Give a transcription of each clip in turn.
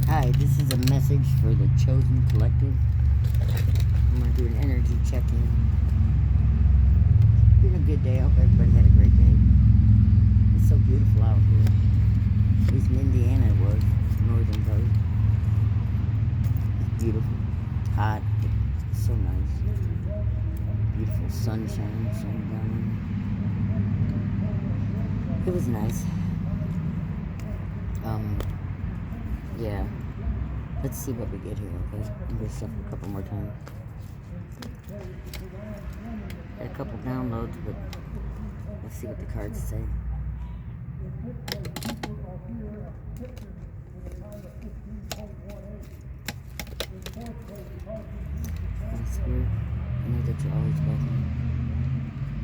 Hi, this is a message for the Chosen Collective. I'm going to do an energy check-in. It's been a good day. I hope everybody had a great day. It's so beautiful out here. At least in Indiana it was. Northern part. It's beautiful. It's hot. It's so nice. Beautiful sunshine, sundown. It was nice. Yeah. Let's see what we get here, okay? I'm gonna shuffle a couple more times. Had a couple downloads, but let's see what the cards say. That's weird. I know that you're always welcome.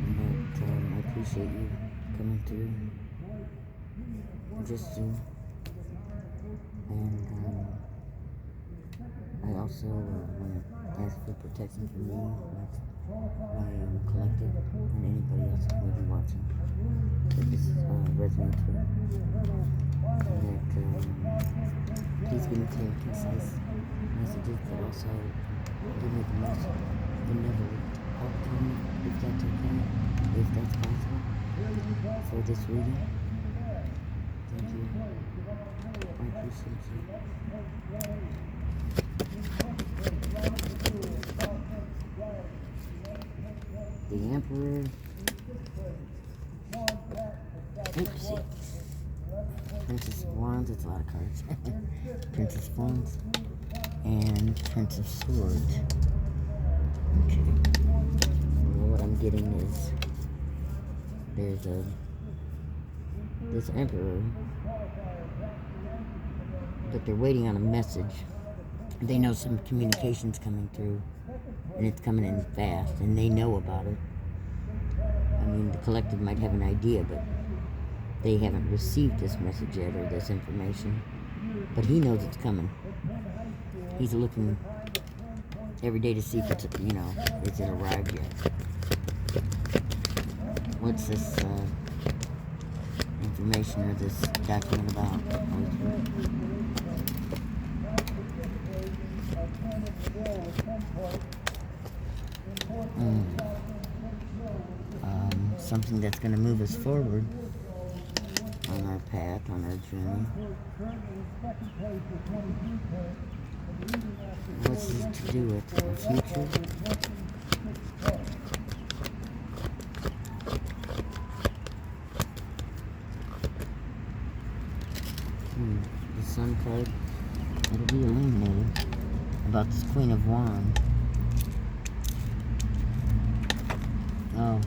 And that I appreciate you coming through. Just you. And I also want to ask for protection from me, my collective, and anybody else who may be watching. That this resonates with. And that please give me clear, concise messages, but also give me the most benevolent outcome, if that's okay, if that's possible, for this reading. Thank you. I appreciate you. The Emperor. Oopsie. Princess of Wands. It's a lot of cards. Princess of Wands. And Prince of Swords. Okay. Well, what I'm getting is there's this Emperor, but they're waiting on a message. They know some communication's coming through, and it's coming in fast, and they know about it. I mean, the collective might have an idea, but they haven't received this message yet, or this information. But he knows it's coming. He's looking every day to see if it's, is it arrived yet. What's this information or this document about? Something that's going to move us forward on our path, on our journey. What's this to do with our future? The Sun card, it'll be illuminated about this Queen of Wands. Oh.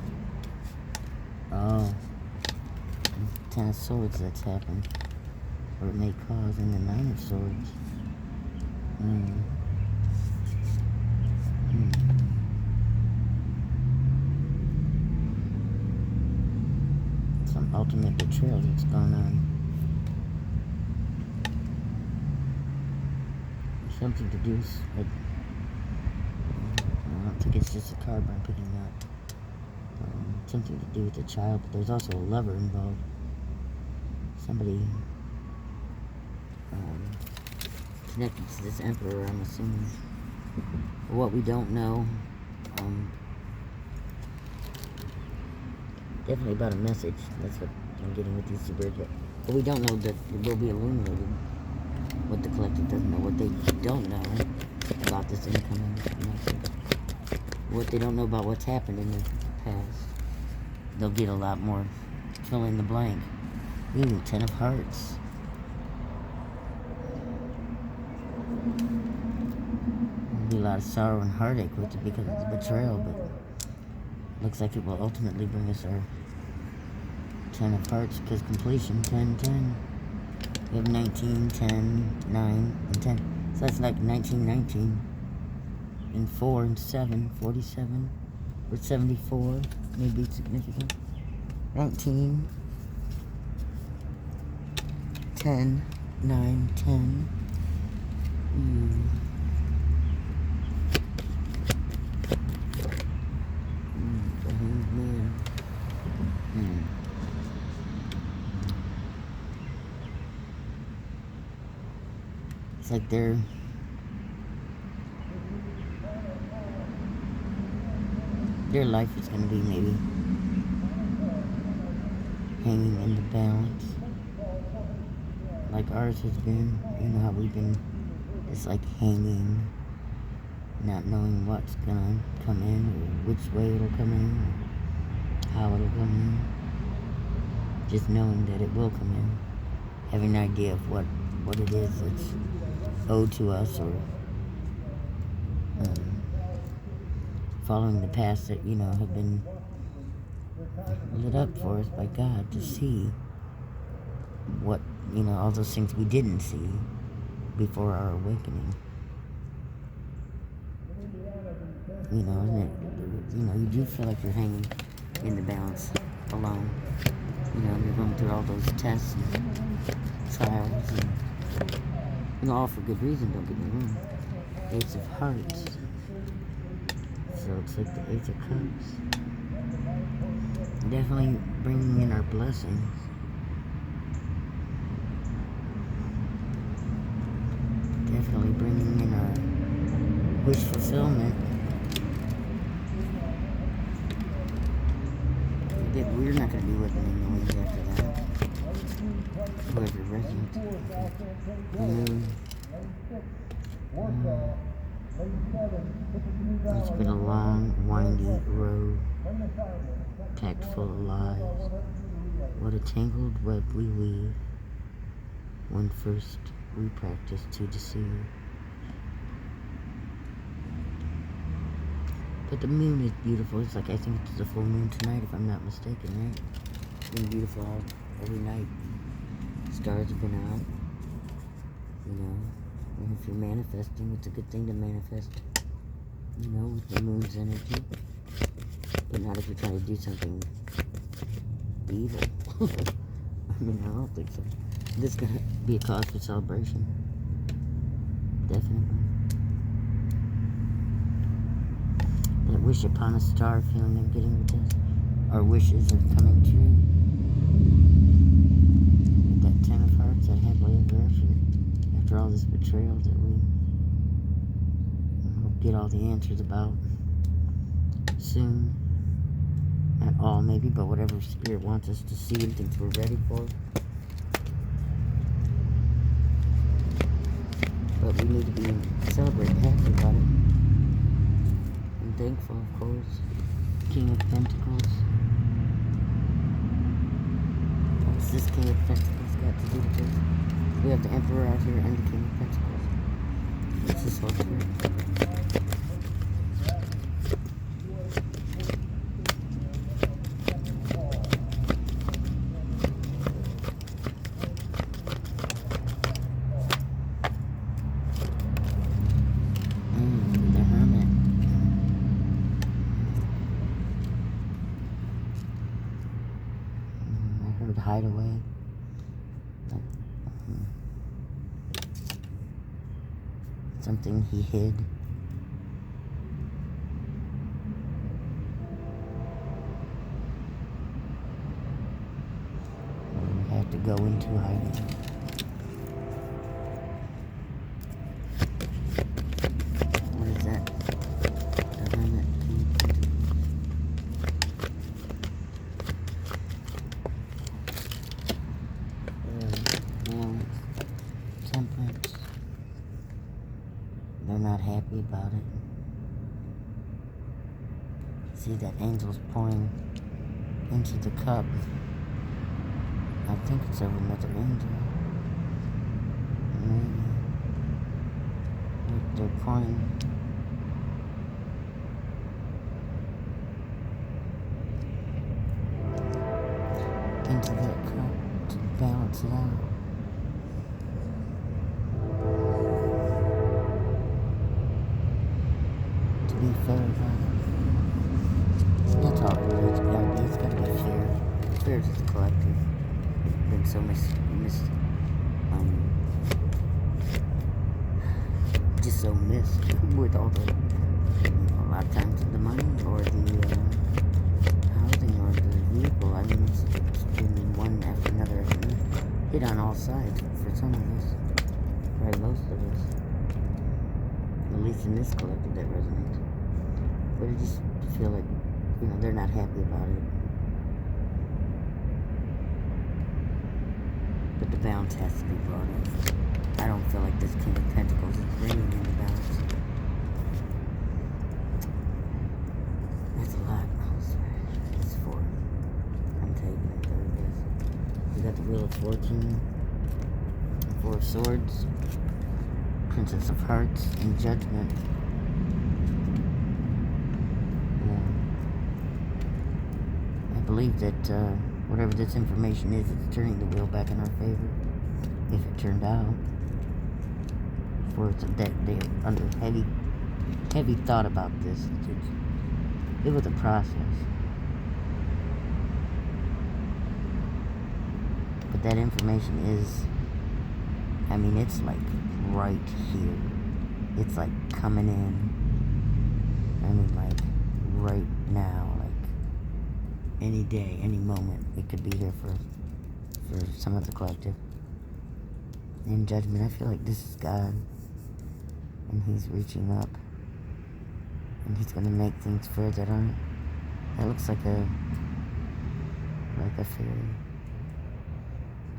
Ten of Swords that's happened. Or it may cause, and the Nine of Swords. Some ultimate betrayal that's going on. Something to do with, I don't think it's just a card, but I'm picking up. Something to do with the child, but there's also a lover involved. Somebody connected to this Emperor, I'm assuming. What we don't know, definitely about a message. That's what I'm getting with these two birds. But we don't know that it will be illuminated. What the collective doesn't know, what they don't know about this incoming message, what they don't know about what's happened in the past. They'll get a lot more fill in the blank. Ooh, Ten of Hearts. There'll be a lot of sorrow and heartache with it because of the betrayal, but looks like it will ultimately bring us our Ten of Hearts, because completion, 10, 10. We have 19, 10, 9, and 10. So that's like 19, 19. And 4 and 7, 47. Or 74, may be significant. 19, 10, 9, 10. It's like their life is going to be maybe hanging in the balance, like ours has been. You know how we've been just like hanging, not knowing what's gonna come in, or which way it'll come in, or how it'll come in. Just knowing that it will come in, having an idea of what it is that's owed to us, or following the paths that, you know, have been lit up for us by God to see what, you know, all those things we didn't see before our awakening. You know, and you do feel like you're hanging in the balance alone. You know, you're going through all those tests and trials, and, you know, all for good reason, don't get me wrong. Ace of Hearts. So it's like the Ace of Cups. Definitely bringing in our blessings. Definitely bringing in our wish fulfillment. That we're not going to be living in the wings after that. Whoever resonates. The moon. It's been a long, windy road, packed full of lies. What a tangled web we weave when first we practice to deceive. But the moon is beautiful. It's like, I think it's a full moon tonight, if I'm not mistaken, right? It's been beautiful all every night. Stars have been out. You know, and if you're manifesting, it's a good thing to manifest, you know, with the moon's energy. But not if you're trying to do something evil. I mean, I don't think so. This is going to be a cause for celebration. Definitely. That wish upon a star feeling I'm getting with this. Our wishes are coming true. With that Ten of Hearts, that halfway ever after all this betrayal that we will get all the answers about soon. Not all, maybe, but whatever Spirit wants us to see and thinks we're ready for. But we need to be celebrating, happy about it. And thankful, of course. King of Pentacles. What's this King of Pentacles got to do with this? We have the Emperor out here and the King of Pentacles. What's this one here? The Hermit. I heard Hideaway. Something he hid. We had to go into hiding. What is that? The Hermit. Temperance. They're not happy about it. See that angel's pouring into the cup. I think it's of another angel. Maybe. They're pouring into that cup to balance it out. Be fair about it. That's all it really gotta be. It's gotta be fair. Fair to the collective. Been so just so missed with all the, a lot of times the money or the housing or the vehicle. I mean, it's been one after another. Hit on all sides for some of us. Probably most of us. it's in this collective that resonates. But I just feel like, they're not happy about it. But the balance has to be brought up. I don't feel like this King of Pentacles is bringing in the balance. That's a lot. It's 4. I'm taking it, there it is. We got the Wheel of Fortune, 4 of Swords, Princess of Hearts, and Judgment. I believe that whatever this information is, it's turning the wheel back in our favor. If it turned out. For it's that they're under heavy thought about this. It was a process. But that information is, it's like right here. It's like coming in. Like right now. Like any day, any moment. It could be here for some of the collective. In Judgment, I feel like this is God. And he's reaching up. And he's going to make things fair that aren't. That looks like a fairy.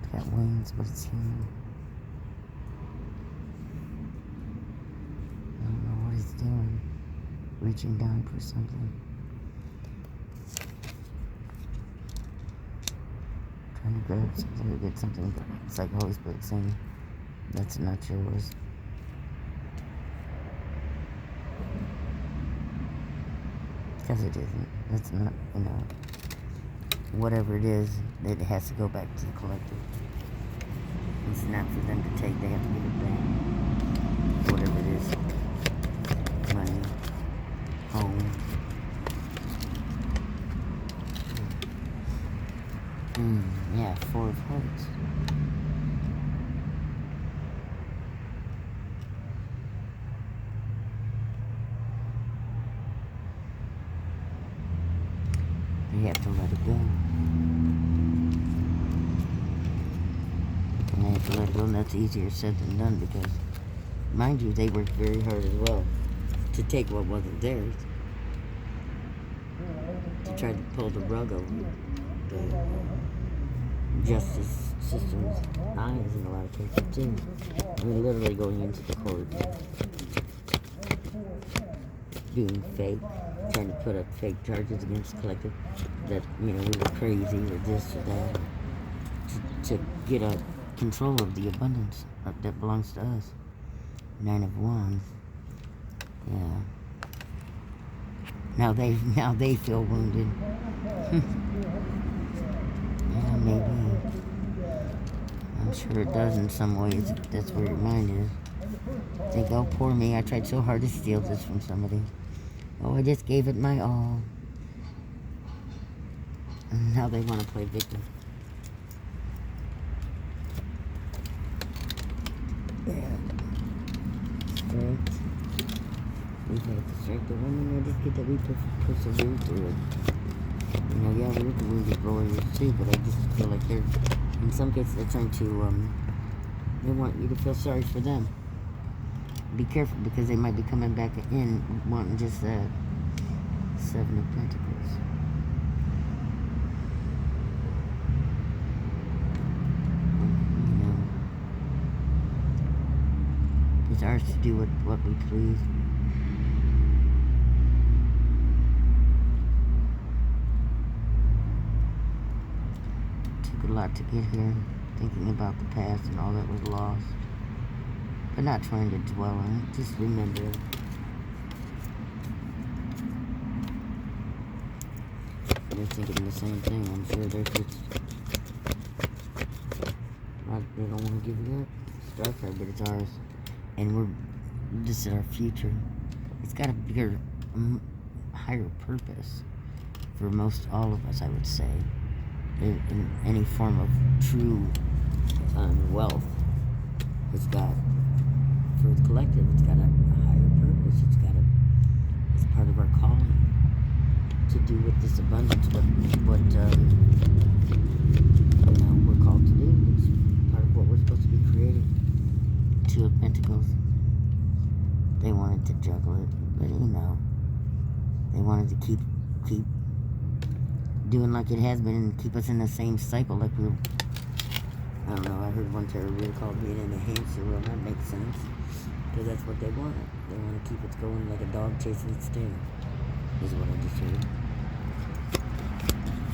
It's got wings, but it's human. I don't know what he's doing. Reaching down for something. Trying to grab something or get something. But it's like Holy Spirit saying, that's not yours. Because it isn't. That's not, whatever it is, it has to go back to the collective. It's not for them to take, they have to give it back. Whatever it is. Money. Home. Yeah, 4 of Hearts. You have to let it go. And they have to let it go, and that's easier said than done because, mind you, they worked very hard as well to take what wasn't theirs. To try to pull the rug over the justice system's eyes in a lot of cases, too. Literally going into the court. Being fake. Trying to put up fake charges against the collective that, we were crazy or this or that to get a control of the abundance that belongs to us. 9 of Wands. Yeah. Now they feel wounded. Yeah, maybe. I'm sure it does in some ways. That's where your mind is. Think, oh, poor me. I tried so hard to steal this from somebody. Oh, I just gave it my all. And now they want to play victim. Yeah. Strength. We've had the strength of women. I just get that we persevere through it. Yeah, we're the wounded warriors too, but I just feel like they're, in some cases, they're trying to, they want you to feel sorry for them. Be careful because they might be coming back in wanting just that 7 of Pentacles. It's ours to do what we please. Took a lot to get here, thinking about the past and all that was lost. But not trying to dwell on it, just remember it. They're thinking the same thing, I'm sure they're just, they don't want to give it up. It's our card, but it's ours. And this is our future. It's got a bigger, higher purpose for most all of us, I would say. In any form of true wealth, it's got, for the collective, it's got a higher purpose. It's part of our calling to do with this abundance, what we're called to do. It's part of what we're supposed to be creating. 2 of Pentacles. They wanted to juggle it, but you know, they wanted to keep doing like it has been and keep us in the same cycle like we're, I don't know, I heard one terror really called being in a hamster wheel. That makes sense, because that's what they want. They want to keep it going like a dog chasing its tail, is what I just heard.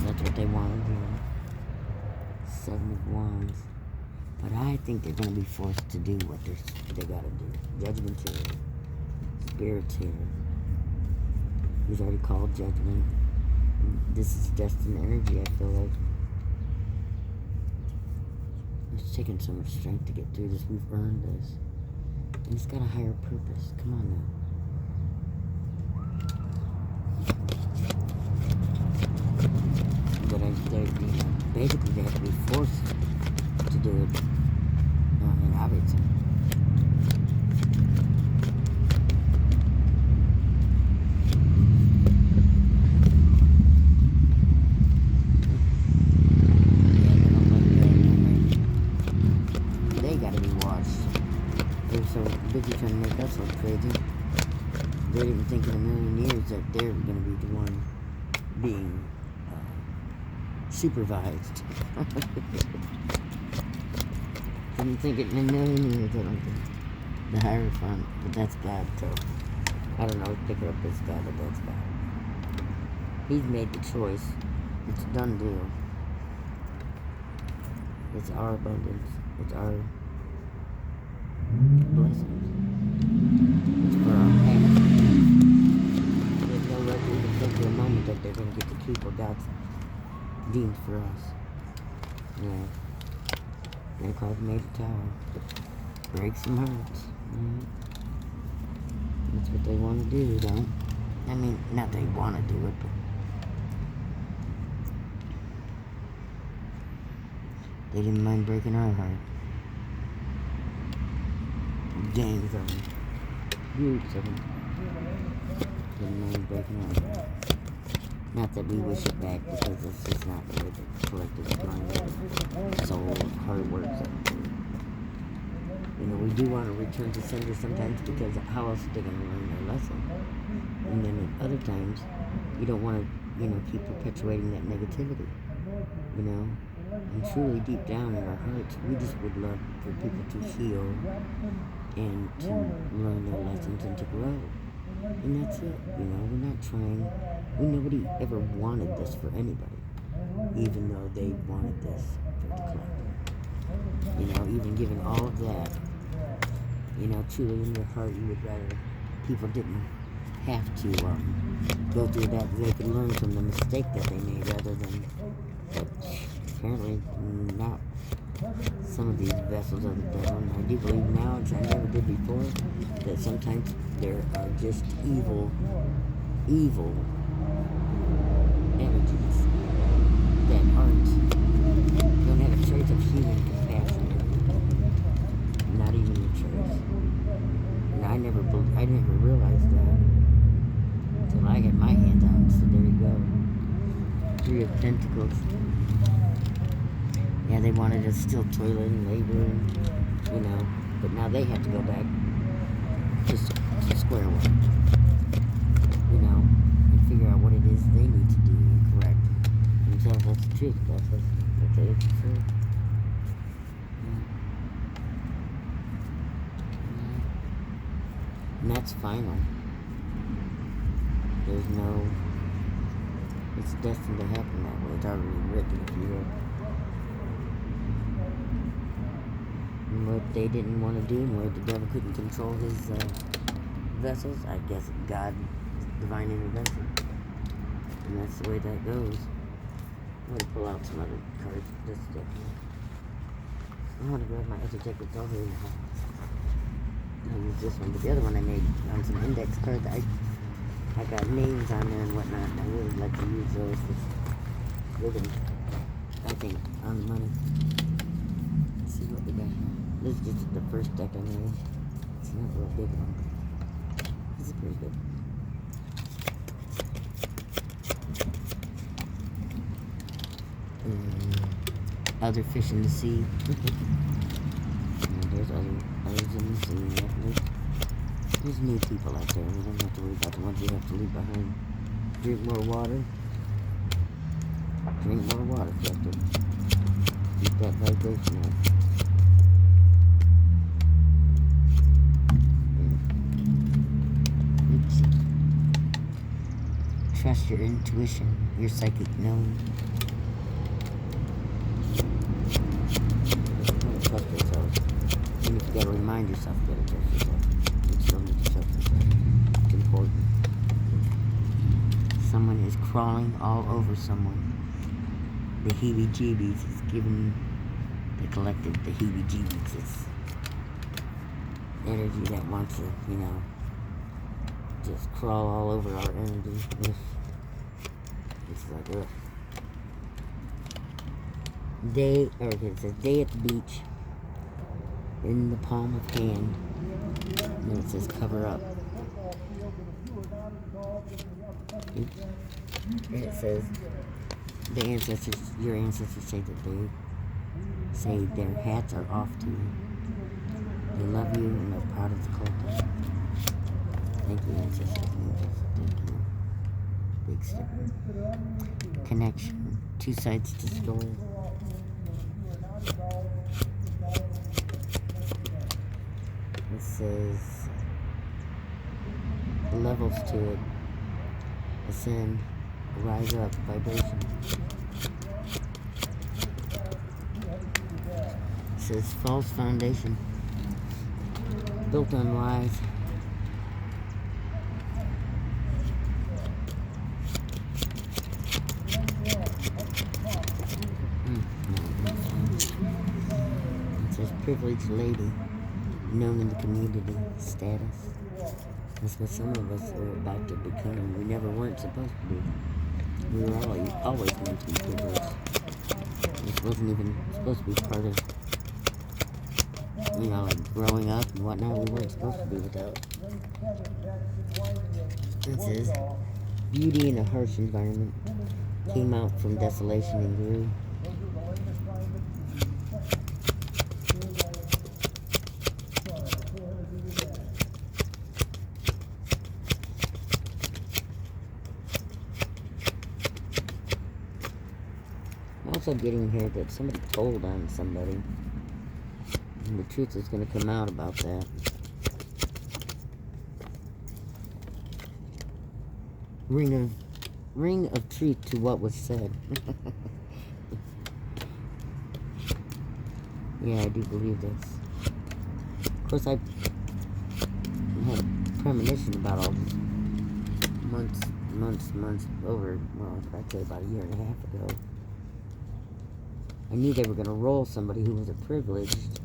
That's what they wanted, you know. Seven of Wands. But I think they're going to be forced to do what they got to do. Judgment here. Spirit's here. He's already called judgment. This is destined energy, I feel like. It's taken so much strength to get through this. We've earned this. And it's got a higher purpose. Come on now. But basically they have to be forced to do it. And obviously. They gotta be watched. They're so busy trying to make us look crazy. They didn't think in a million years that they're gonna be the one being supervised. Didn't think it in a million years, I don't think. The Hierophant, but that's God, so I don't know, pick it up as God, but that's God. He's made the choice. It's a done deal. It's our abundance. It's our blessings. It's for our past. There's no right to even think for a moment that they're going to get to keep what God's deemed for us. Yeah. They call it Major Tower. Break some hearts. Yeah. That's what they want to do, though. I mean, not they want to do it, but they didn't mind breaking our heart. Gangs of them. Groups of them. Didn't mind breaking our heart. Not that we wish it back, because it's just not the way the collective mind and soul heart works. You know, we do want to return to sender sometimes, because how else are they going to learn their lesson? And then at other times, you don't want to, you know, keep perpetuating that negativity. You know? And truly deep down in our hearts, we just would love for people to heal and to learn their lessons and to grow. And that's it. You know, we're not trying. Nobody ever wanted this for anybody, even though they wanted this for the collective. You know, even given all of that, you know, truly in your heart, you would rather people didn't have to go through that. They could learn from the mistake that they made, rather than. But apparently not. Some of these vessels of the devil, and I do believe now, which I never did before, that sometimes there are just evil energies that don't have a trace of human compassion, not even a trace. And I never realized that until I had my hand on it. So there you go. Three of Pentacles. Yeah, they wanted us still toiling, laboring, you know, but now they have to go back to square one, you know, and figure out what it is they need to do and correct themselves. That's the truth. That's what they have to say. And that's final. There's no, it's destined to happen that way. It's already written, if you will. What they didn't want to do, and where the devil couldn't control his vessels, I guess God, divine intervention. And that's the way that goes. I'm going to pull out some other cards just to... I want to grab my other deck that's over in the house. I'll use this one, but the other one I made on some index cards. I got names on there and whatnot, and I really like to use those. They're going to, I think, on the money. Let's see what we got here. This is just the first deck I made. It's not a real big one. This is pretty good. Other fish in the sea. There's others in the sea, definitely. There's new people out there. We don't have to worry about the ones you have to leave behind. Drink more water. Drink more water, Captain. Keep that vibration up. Oops. Trust your intuition, your psychic knowing. Don't trust yourself. Even if you gotta remind yourself, you gotta trust yourself. You still need to trust yourself. It's important. Someone is crawling all over someone. The heebie-jeebies is giving the collective the heebie-jeebies. It's energy that wants to, you know, just crawl all over our energy. It's like, ugh. Day, or it says day at the beach, in the palm of hand, and then it says cover up. Oops. And it says the ancestors, your ancestors say that they say their hats are off to you. They love you and are proud of the collective. Thank you, ancestors and angels. Thank you. Big step. Connection. Two sides to story. It says levels to it. Ascend. Rise up. Vibration. It says false foundation. Built on lies. It says privileged lady, known in the community, status. That's what some of us are about to become. We never weren't supposed to be. We were always going to be privileged. This wasn't even supposed to be part of, you know, like growing up and whatnot. We weren't supposed to be without. It says, beauty in a harsh environment came out from desolation and grew. I'm also getting here that somebody told on somebody. And the truth is going to come out about that. Ring of truth to what was said. Yeah, I do believe this. Of course, I had premonition about all this months over, well, I'd say about a year and a half ago. I knew they were going to roll somebody who was a privileged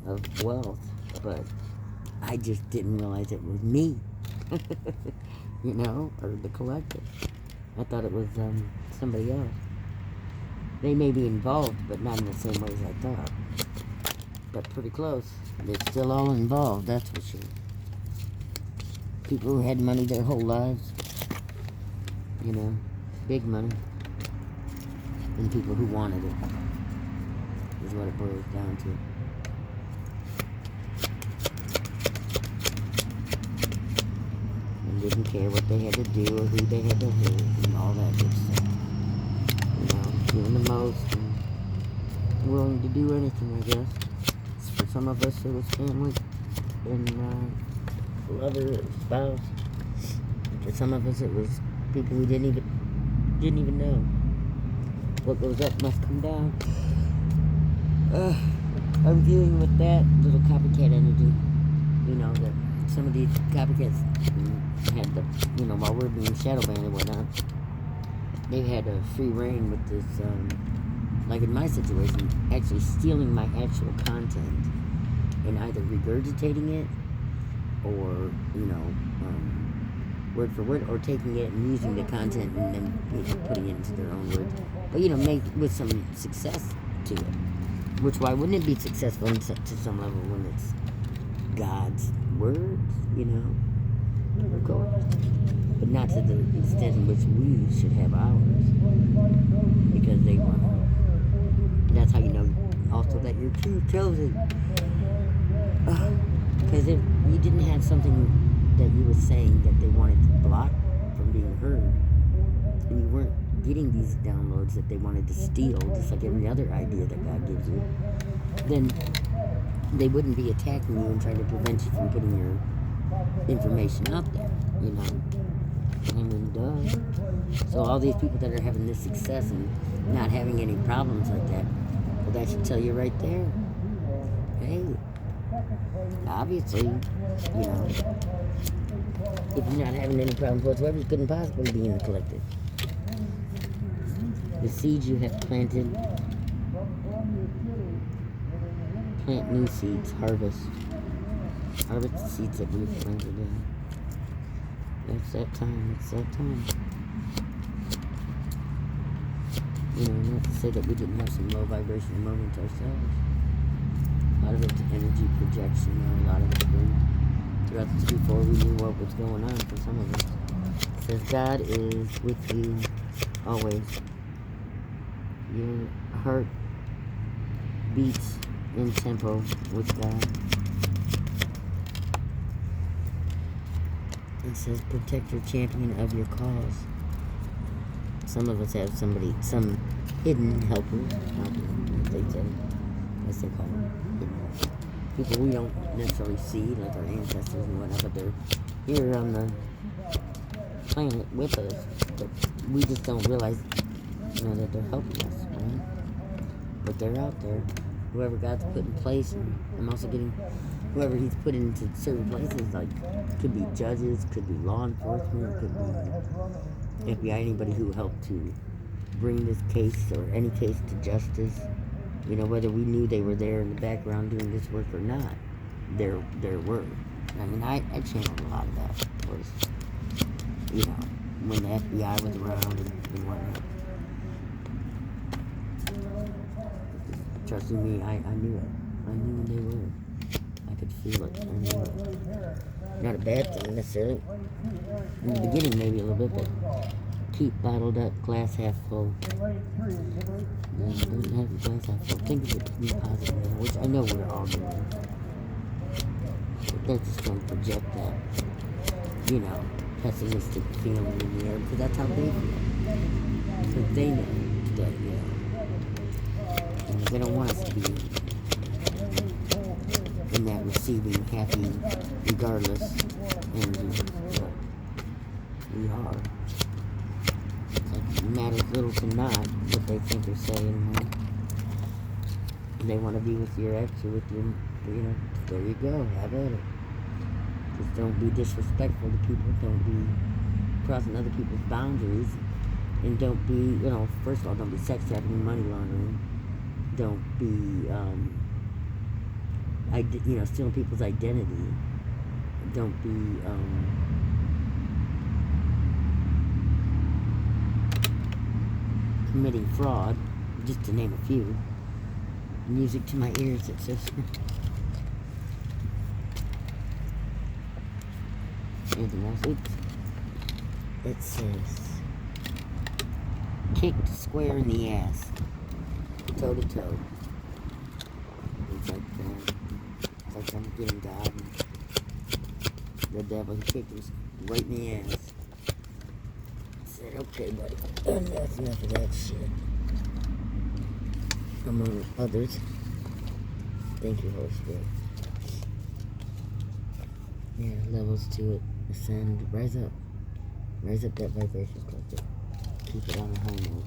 of wealth, but I just didn't realize it was me, you know, or the collective. I thought it was somebody else. They may be involved, but not in the same way as I thought. But pretty close. They're still all involved, that's for sure. People who had money their whole lives, you know, big money, and people who wanted it, is what it boils down to. And didn't care what they had to do or who they had to hurt and all that good stuff. You know, doing the most and willing to do anything, I guess. For some of us, it was family and lover or spouse. For some of us, it was people we didn't even know. What goes up must come down. I'm dealing with that little copycat energy. You know, that some of these copycats had the, you know, while we're being shadow banned and whatnot, they had a free reign with this, like in my situation, actually stealing my actual content and either regurgitating it or, you know, word for word, or taking it and using the content and then, you know, putting it into their own words. But, you know, make with some success to it. Which, why wouldn't it be successful to some level when it's God's words, you know? Of course. But not to the extent in which we should have ours. Because they want to. That's how you know also that you're true chosen. Because if you didn't have something that you were saying that they wanted to block from being heard, and you weren't getting these downloads that they wanted to steal, just like every other idea that God gives you, then they wouldn't be attacking you and trying to prevent you from putting your information out there, you know? I mean, duh. So all these people that are having this success and not having any problems like that, well, that should tell you right there, hey, obviously, you know, if you're not having any problems whatsoever, you couldn't possibly be in the collective. The seeds you have planted, plant new seeds, harvest the seeds that we've planted in. It's that time. You know, not to say that we didn't have some low vibration moments ourselves. A lot of it's energy projection, a lot of it's been throughout this before we knew what was going on for some of us. It says God is with you always. Your heart beats in tempo with God. It says protect your champion of your cause. Some of us have some hidden helpers, they say, as they call them, people we don't necessarily see, like our ancestors and whatnot, but they're here on the planet with us, but we just don't realize, you know, that they're helping us, right? But they're out there. Whoever God's put in place, and I'm also getting whoever He's put into certain places, like could be judges, could be law enforcement, could be FBI, anybody who helped to bring this case or any case to justice. You know, whether we knew they were there in the background doing this work or not, there were. I mean, I channeled a lot of that, of course. You know, when the FBI was around and whatnot. Trust me, I knew it. I knew when they were. I could feel it. I knew it. Not a bad thing necessarily. In the beginning, maybe a little bit, but keep bottled up, glass half full. Don't have your glass half full. Think of it be positive, which I know we're all doing. But they're just going to project that, you know, pessimistic feeling in the air, because that's how they feel. Because they know that, you know, and they don't want us to be in that receiving, happy, regardless energy. But we are. It matters little to not what they think or say anymore. They want to be with your ex or with your, you know, there you go, have at it. Just don't be disrespectful to people, don't be crossing other people's boundaries, and don't be, you know, first of all, don't be sex trafficking, money laundering, don't be, you know, stealing people's identity, don't be, committing fraud, just to name a few. Music to my ears, it says. Anything else? Oops. It says, kicked square in the ass, toe to toe. It's like I'm getting God and the devil. He kicked us right in the ass. Said, okay, buddy, that's enough of that shit. Among others. Thank you, Holy Spirit. Yeah, levels to it. Ascend, rise up. Raise up that vibration collector. Keep it on a high note.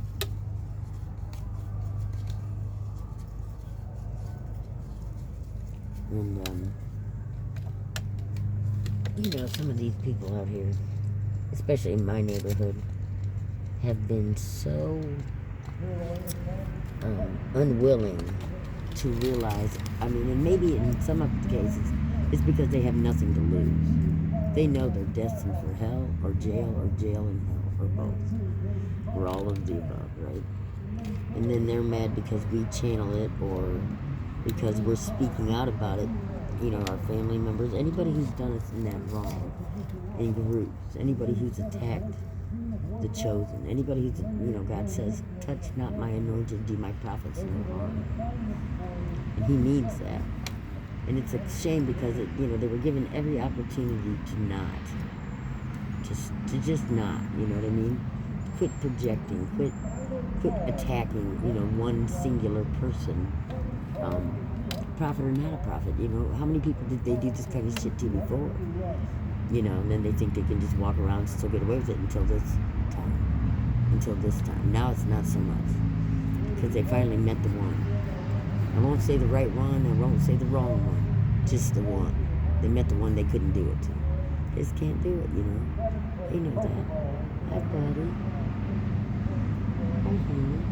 And, you know, some of these people out here, especially in my neighborhood, have been so unwilling to realize, I mean, and maybe in some of the cases, it's because they have nothing to lose. They know they're destined for hell or jail and hell, or both, or all of the above, right? And then they're mad because we channel it, or because we're speaking out about it, you know, our family members, anybody who's done us in that wrong, in groups, anybody who's attacked the chosen, anybody who's, you know, God says, touch not my anointed, do my prophets no harm. And He means that. And it's a shame because they were given every opportunity to not, to just not. You know what I mean? Quit projecting. Quit attacking. One singular person. Prophet or not a prophet. How many people did they do this kind of shit to before? And then they think they can just walk around and still get away with it until this time. Now it's not so much. Because they finally met the one. I won't say the right one, I won't say the wrong one. Just the one. They met the one they couldn't do it to. They just can't do it, They know that. Hi, buddy. Hi, honey.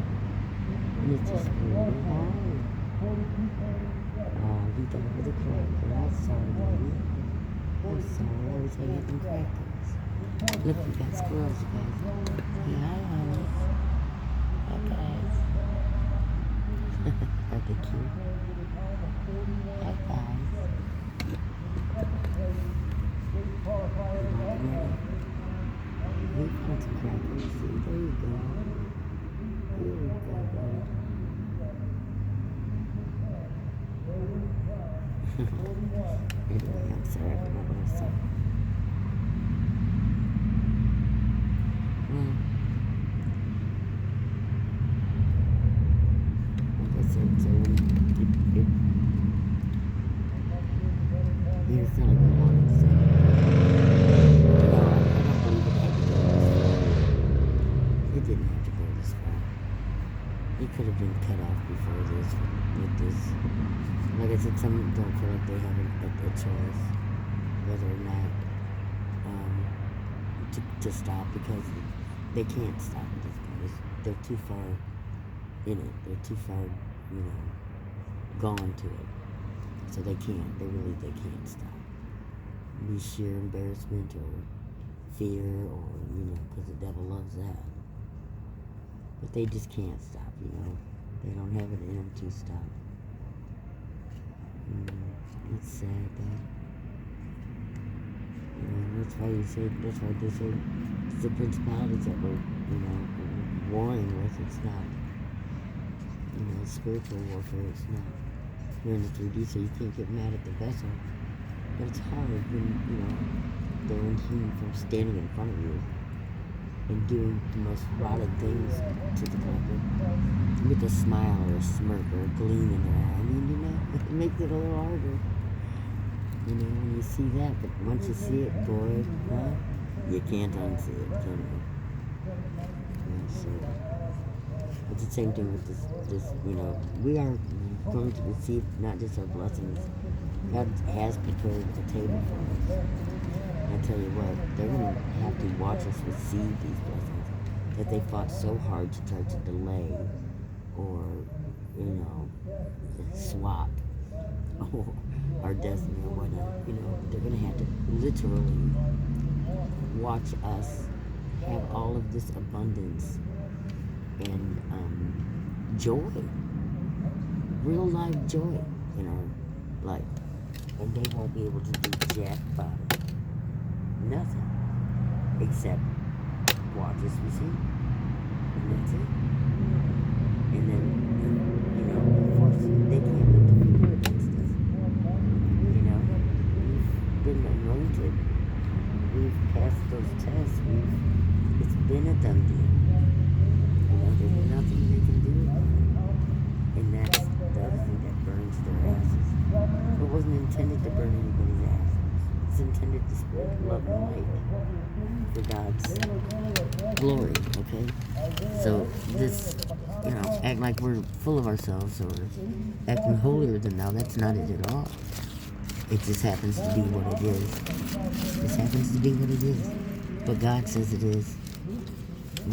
Mr. Spoon. Hi. Oh, you got with a cracker. I'm sorry, baby. I'm sorry. I was having crackers. Look, we got squirrels, you guys. Hey, hi, honey. Hi, guys. Are they cute? Hi, guys. We found some crackers. See, there you go. Here we go, buddy. Anyway, I'm sorry, I forgot what I was saying. Well, like I said, so it's not like we wanted to say. No, I don't believe it had to go this far. It didn't have to go this far. It could have been cut off before this, with this. Like I said, some don't feel like they have a choice whether or not to stop, because they can't stop at this point. They're too far in it. They're too far, gone to it. So they can't. They can't stop. Be sheer embarrassment or fear or, because the devil loves that. But they just can't stop, They don't have it in them to stop. It's sad, though. That's why they say it's the principalities that we're, warring with. It's not, spiritual warfare. It's not. You're in the 3D, so you can't get mad at the vessel. But it's hard when, they're inhuman from standing in front of you and doing the most rotted things to the collector with a smile or a smirk or a gleam in their eye. It makes it a little harder. When you see that, but once you see it, boy, you can't unsee it, can you? So, it's the same thing with this, we are going to receive not just our blessings. God has prepared a table for us. I tell you what, they're going to have to watch us receive these blessings that they fought so hard to try to delay or, swap our destiny or whatnot. They're going to have to literally watch us have all of this abundance and joy, real life joy in our life. And they won't be able to do jack about it. Nothing. Except watch us receive. And that's it. And then, they can't lift a finger against us. We've been anointed. We've passed those tests. It's been a done deal. There's nothing they can do about it. And that's the other thing that burns their asses. It wasn't intended to burn anybody's ass. It's intended to spread love and light for God's glory, okay? So this, act like we're full of ourselves or acting holier than thou, that's not it at all. It just happens to be what it is. This happens to be what it is. But God says it is.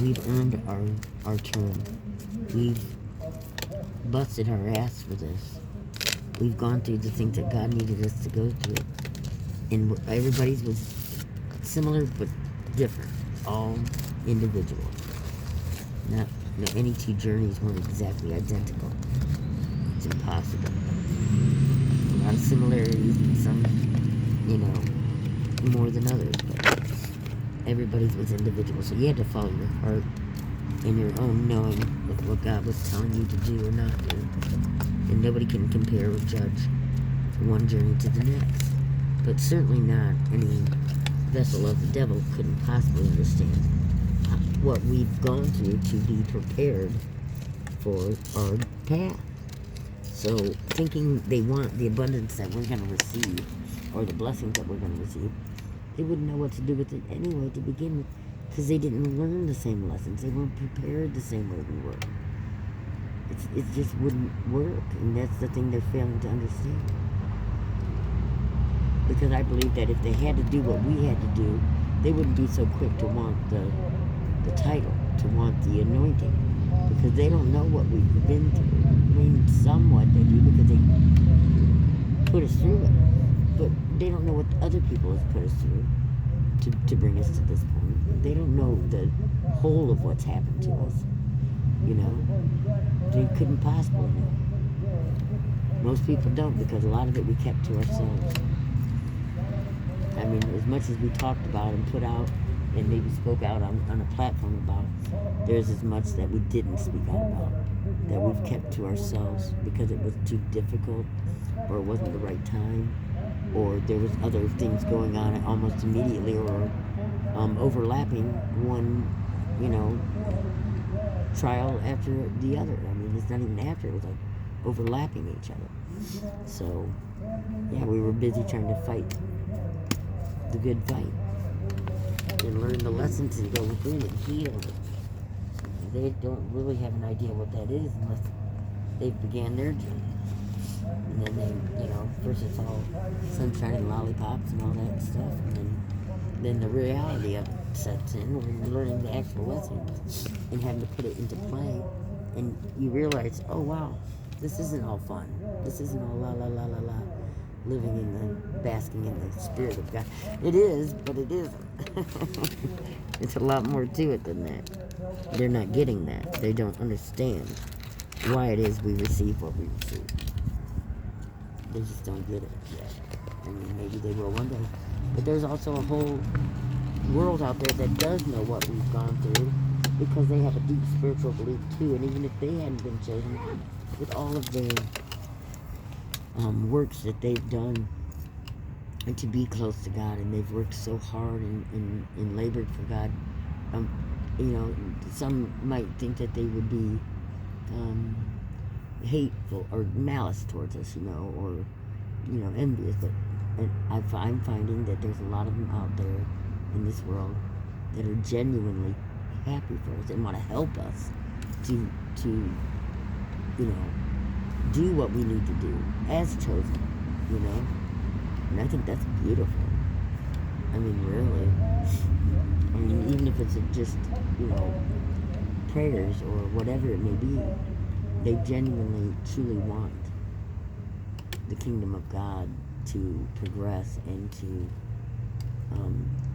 We've earned our turn. We've busted our ass for this. We've gone through the things that God needed us to go through. And everybody's was similar but different. All individual. Any two journeys weren't exactly identical. It's impossible. A lot of similarities and some, more than others. But everybody's was individual. So you had to follow your heart and your own knowing of what God was telling you to do or not do. And nobody can compare or judge. from one journey to the next. But certainly not any vessel of the devil couldn't possibly understand what we've gone through to be prepared for our path. So thinking they want the abundance that we're going to receive, or the blessings that we're going to receive, they wouldn't know what to do with it anyway to begin with, because they didn't learn the same lessons. They weren't prepared the same way we were. It just wouldn't work, and that's the thing they're failing to understand. Because I believe that if they had to do what we had to do, they wouldn't be so quick to want the title, to want the anointing, because they don't know what we've been through. I mean, somewhat they do, because they put us through it, but they don't know what other people have put us through to bring us to this point. They don't know the whole of what's happened to us. You know, they couldn't possibly know. Most people don't, because a lot of it we kept to ourselves. I mean, as much as we talked about and put out and maybe spoke out on a platform about, there's as much that we didn't speak out about, that we've kept to ourselves because it was too difficult, or it wasn't the right time, or there was other things going on almost immediately, or overlapping one, trial after the other. I mean, it's not even after, it was like overlapping each other. So, yeah, we were busy trying to fight the good fight and learn the lessons and go within and heal. They don't really have an idea what that is unless they began their journey. And then they, first it's all sunshine and lollipops and all that stuff, and then the reality of it sets in when you're learning the actual lessons and having to put it into play, and you realize, oh wow, this isn't all fun. This isn't all la la la la la, living in the, basking in the Spirit of God. It is, but it isn't. It's a lot more to it than that. They're not getting that. They don't understand why it is we receive what we receive. They just don't get it yet. I mean, maybe they will one day. But there's also a whole world out there that does know what we've gone through, because they have a deep spiritual belief too. And even if they hadn't been chosen, with all of the works that they've done and to be close to God, and they've worked so hard and labored for God, some might think that they would be hateful or malice towards us, or envious. But I'm finding that there's a lot of them out there in this world that are genuinely happy for us and want to help us to do what we need to do as chosen, and I think that's beautiful. I mean, really. I mean, even if it's just, prayers or whatever it may be, they genuinely, truly want the kingdom of God to progress and to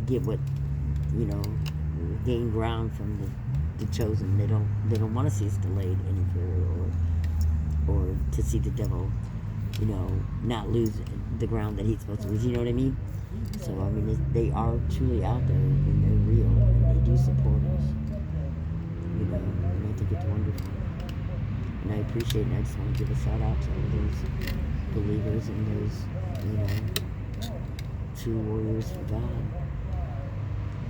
get what, gain ground from the chosen. They don't want to see us delayed any further, or to see the devil, not lose the ground that he's supposed to lose. You know what I mean? So, I mean, they are truly out there, and they're real, and they do support us. And I think it's wonderful. And I appreciate it, and I just want to give a shout out to all those believers and those, true warriors for God.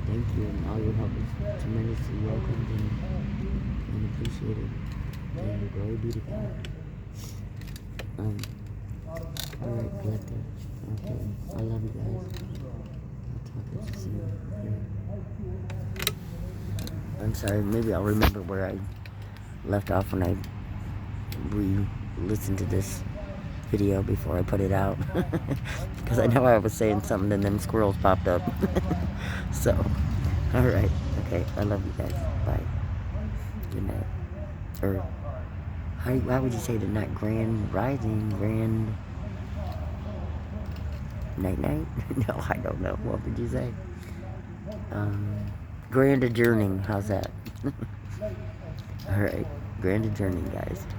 Thank you, and all your help is tremendously welcomed and appreciated. And glory be to God. Alright, collective. Okay, I love you guys. I'll talk to you soon. I'm sorry, maybe I'll remember where I left off when I re-listened to this video before I put it out. Because I know I was saying something and then squirrels popped up. So, alright, okay, I love you guys. Bye. Good night. Or, how would you say the night? Grand rising, grand night-night? No, I don't know. What would you say? Grand adjourning. How's that? Alright, grand adjourning, guys.